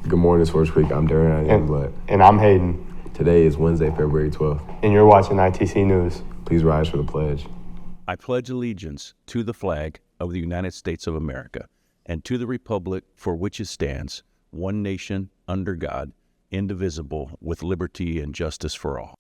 Good morning, Sports Creek. I'm Darren Youngblood. And I'm Hayden. Today is Wednesday, February 12th. And you're watching ITC News. Please rise for the pledge. I pledge allegiance to the flag of the United States of America and to the republic for which it stands, one nation, under God, indivisible, with liberty and justice for all.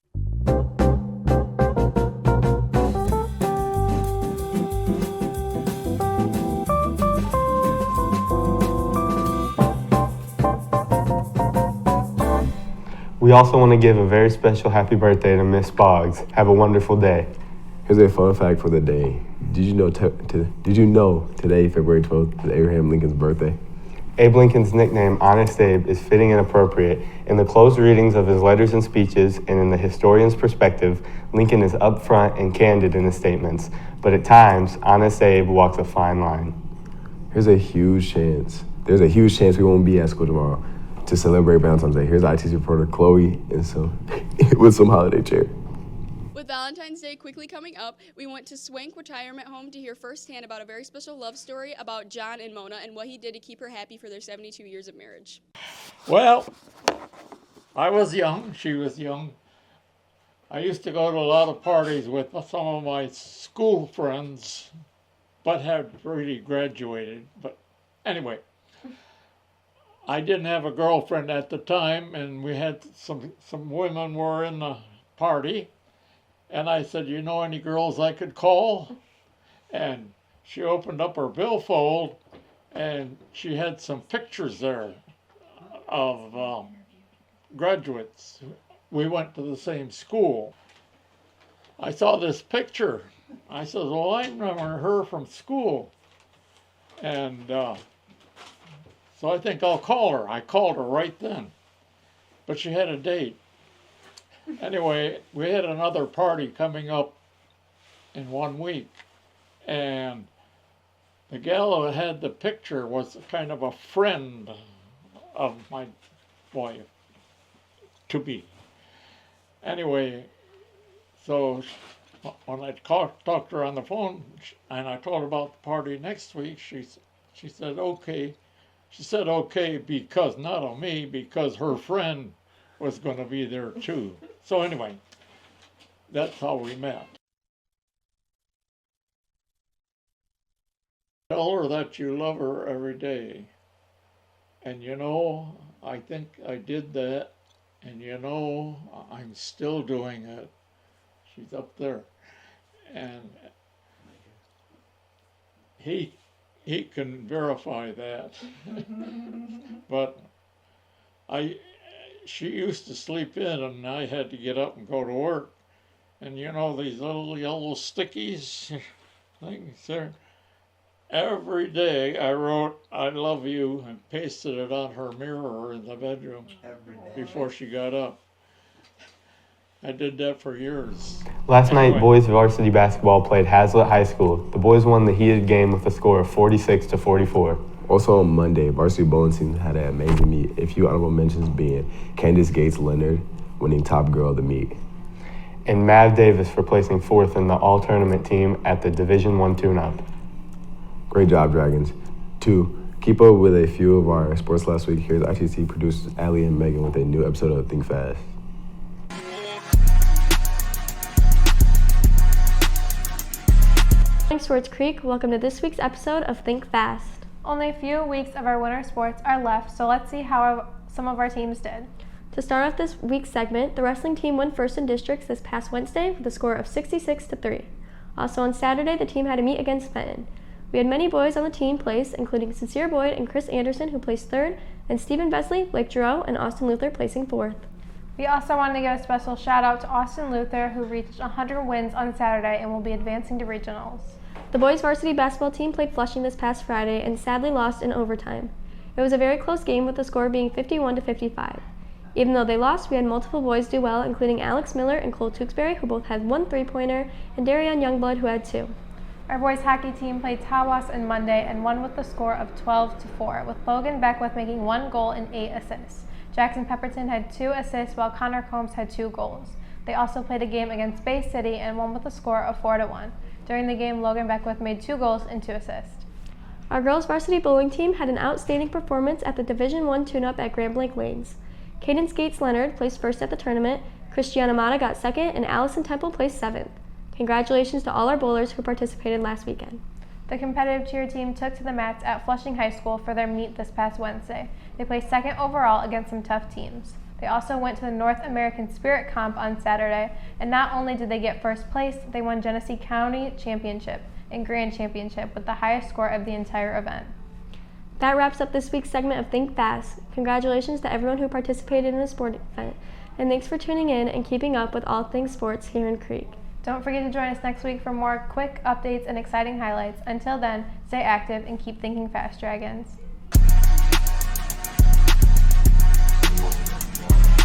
We also want to give a very special happy birthday to Miss Boggs. Have a wonderful day. Here's a fun fact for the day. Did you know today, February 12th, is Abraham Lincoln's birthday? Abe Lincoln's nickname, Honest Abe, is fitting and appropriate. In the closed readings of his letters and speeches, and in the historian's perspective, Lincoln is upfront and candid in his statements. But at times, Honest Abe walks a fine line. There's a huge chance we won't be at school tomorrow to celebrate Valentine's Day. Here's ITC reporter Chloe with some holiday cheer. With Valentine's Day quickly coming up, we went to Swank Retirement Home to hear firsthand about a very special love story about John and Mona and what he did to keep her happy for their 72 years of marriage. Well, I was young, she was young. I used to go to a lot of parties with some of my school friends, but had really graduated. But anyway, I didn't have a girlfriend at the time, and we had some women were in the party. And I said, you know any girls I could call? And she opened up her billfold, and she had some pictures there of graduates. We went to the same school. I saw this picture. I said, well, I remember her from school. And so I think I'll call her. I called her right then. But she had a date. Anyway, we had another party coming up in 1 week, and the gal who had the picture was kind of a friend of my wife to be. Anyway, so when I talked to her on the phone and I told her about the party next week, she said okay. She said okay because not on me, because her friend was going to be there too. So anyway, that's how we met. Tell her that you love her every day. And you know, I think I did that. And you know, I'm still doing it. She's up there. And he can verify that. But she used to sleep in, and I had to get up and go to work. And you know these little yellow stickies things there? Every day I wrote, I love you, and pasted it on her mirror in the bedroom before she got up. I did that for years. Last night, boys varsity basketball played Hazlitt High School. The boys won the heated game with a score of 46-44. Also on Monday, varsity bowling team had an amazing meet. A few honorable mentions being Candace Gates Leonard winning top girl of the meet. And Mav Davis for placing fourth in the all-tournament team at the Division I tune-up. Great job, Dragons. To keep up with a few of our sports last week, here's ITC producers Allie and Megan with a new episode of Think Fast. Morning, Swartz Creek. Welcome to this week's episode of Think Fast. Only a few weeks of our winter sports are left, so let's see how some of our teams did. To start off this week's segment, the wrestling team won first in districts this past Wednesday with a score of 66-3. Also on Saturday, the team had a meet against Fenton. We had many boys on the team place, including Sincere Boyd and Chris Anderson, who placed third, and Stephen Besley, Blake Giroux, and Austin Luther placing fourth. We also wanted to give a special shout out to Austin Luther, who reached 100 wins on Saturday and will be advancing to regionals. The boys varsity basketball team played Flushing this past Friday and sadly lost in overtime. It was a very close game with the score being 51-55. Even though they lost, we had multiple boys do well, including Alex Miller and Cole Tewksbury, who both had 1 3-pointer, and Darian Youngblood, who had 2. Our boys hockey team played Tawas on Monday and won with the score of 12-4, with Logan Beckwith making 1 goal and 8 assists. Jackson Pepperton had 2 assists, while Connor Combs had 2 goals. They also played a game against Bay City and won with a score of 4-1. During the game, Logan Beckwith made 2 goals and 2 assists. Our girls varsity bowling team had an outstanding performance at the Division I tune-up at Grand Blanc Lanes. Cadence Gates Leonard placed first at the tournament, Christiana Mata got second, and Allison Temple placed seventh. Congratulations to all our bowlers who participated last weekend. The competitive cheer team took to the mats at Flushing High School for their meet this past Wednesday. They placed second overall against some tough teams. They also went to the North American Spirit Comp on Saturday, and not only did they get first place, they won Genesee County Championship and Grand Championship with the highest score of the entire event. That wraps up this week's segment of Think Fast. Congratulations to everyone who participated in the sport event, and thanks for tuning in and keeping up with all things sports here in Creek. Don't forget to join us next week for more quick updates and exciting highlights. Until then, stay active and keep thinking fast, Dragons.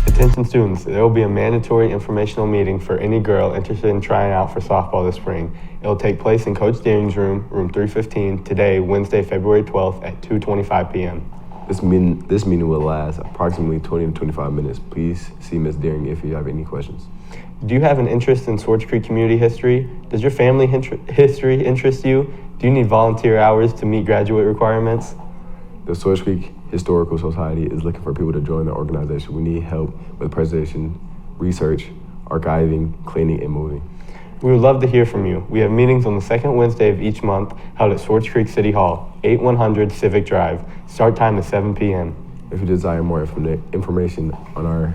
Attention students, there will be a mandatory informational meeting for any girl interested in trying out for softball this spring. It will take place in Coach Deering's room, room 315, today, Wednesday, February 12th at 2:25 p.m. This meeting will last approximately 20 to 25 minutes. Please see Ms. Deering if you have any questions. Do you have an interest in Swartz Creek community history? Does your family history interest you? Do you need volunteer hours to meet graduate requirements? The Swartz Creek Historical Society is looking for people to join the organization. We need help with preservation, research, archiving, cleaning, and moving. We would love to hear from you. We have meetings on the second Wednesday of each month held at Swartz Creek City Hall, 8100 Civic Drive. Start time is 7 p.m. If you desire more information on our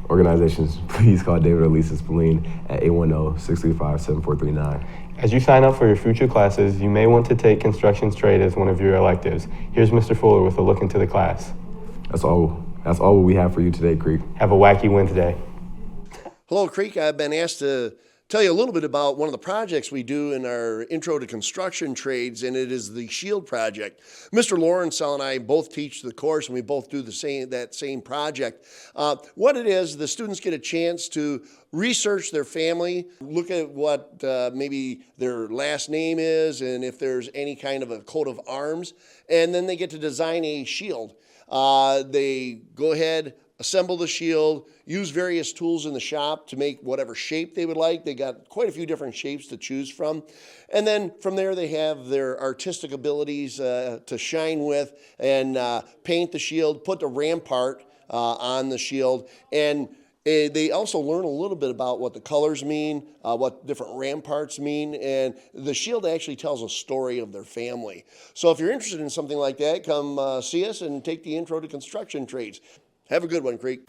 organizations, please call David or Lisa Spillane at 810-635-7439. As you sign up for your future classes, you may want to take construction trade as one of your electives. Here's Mr. Fuller with a look into the class. That's all we have for you today, Creek. Have a wacky Wednesday. Hello, Creek. I've been asked to tell you a little bit about one of the projects we do in our Intro to Construction Trades, and it is the Shield Project. Mr. Lawrencell and I both teach the course, and we both do that same project. What it is, the students get a chance to research their family, look at what maybe their last name is, and if there's any kind of a coat of arms, and then they get to design a shield. They go ahead, assemble the shield, use various tools in the shop to make whatever shape they would like. They got quite a few different shapes to choose from. And then from there they have their artistic abilities to shine with and paint the shield, put the rampart on the shield, and they also learn a little bit about what the colors mean, what different ramparts mean, and the shield actually tells a story of their family. So if you're interested in something like that, come see us and take the Intro to Construction Trades. Have a good one, Creek.